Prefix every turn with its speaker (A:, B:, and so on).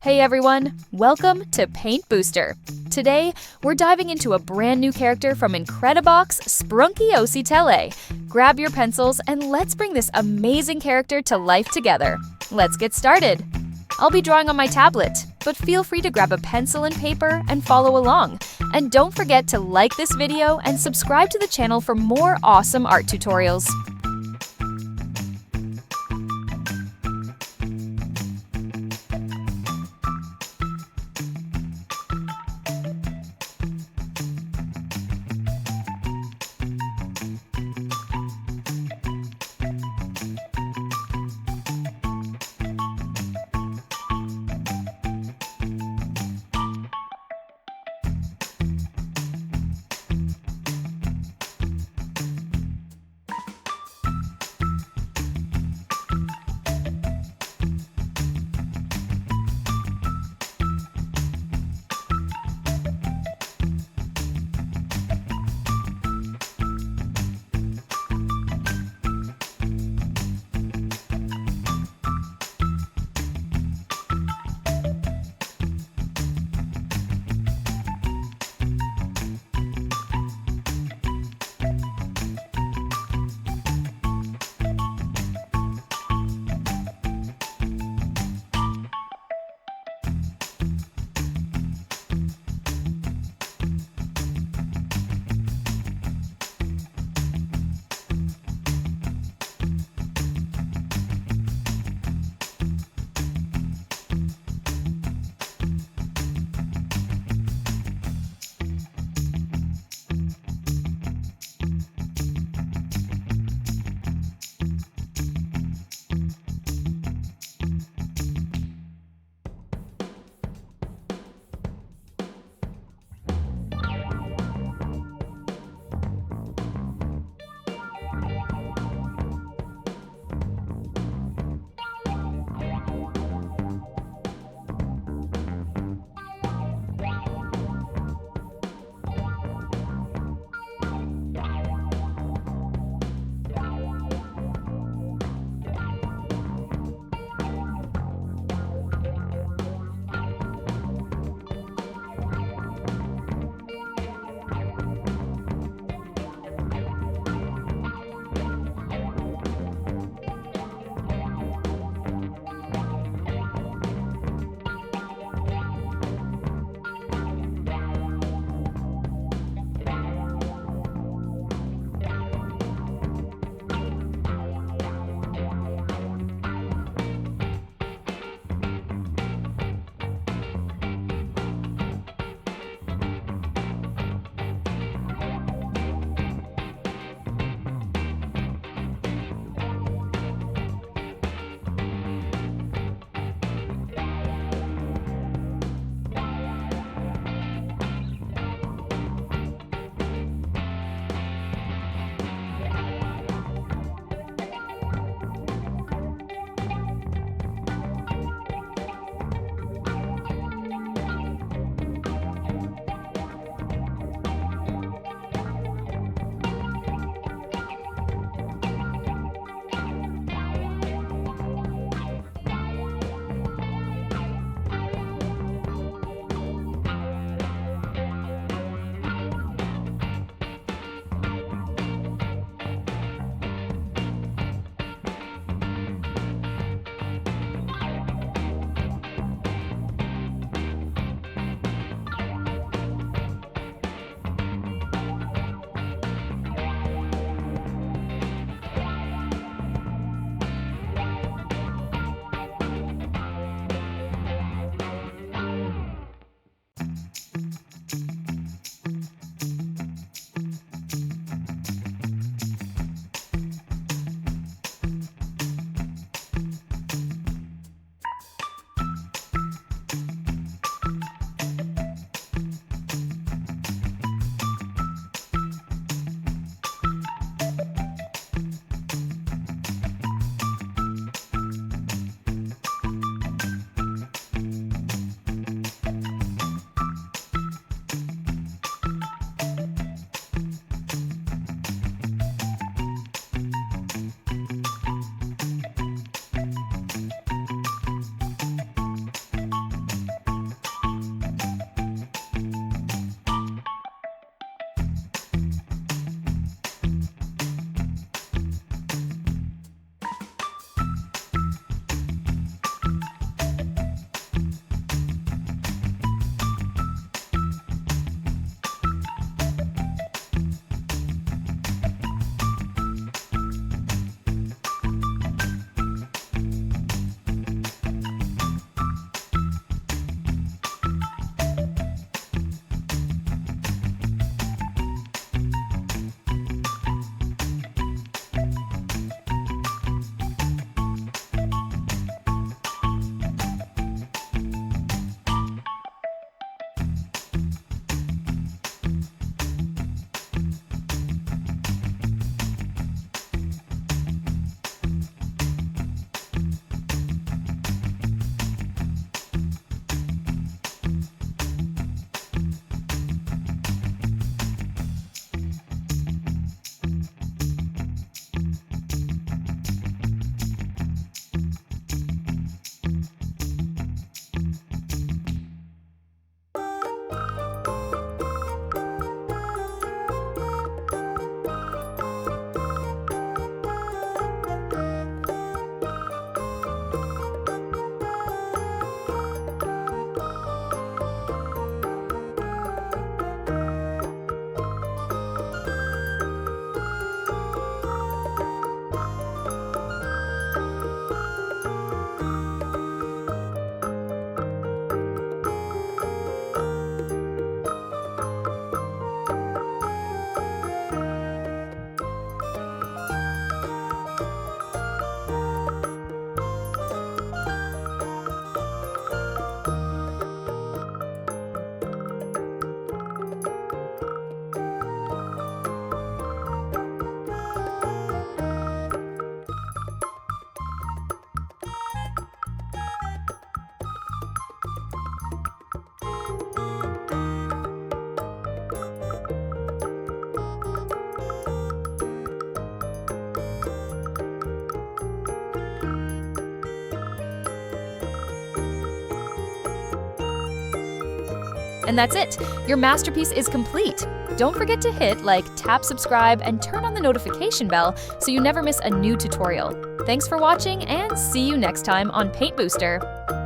A: Hey everyone, welcome to Paint Booster. Today, we're diving into a brand new character from Incredibox Sprunki OC Tele. Grab your pencils and let's bring this amazing character to life together. Let's get started. I'll be drawing on my tablet, but feel free to grab a pencil and paper and follow along. And don't forget to like this video and subscribe to the channel for more awesome art tutorials. And that's it! Your masterpiece is complete! Don't forget to hit like, tap subscribe, and turn on the notification bell so you never miss a new tutorial. Thanks for watching, and see you next time on Paint Booster!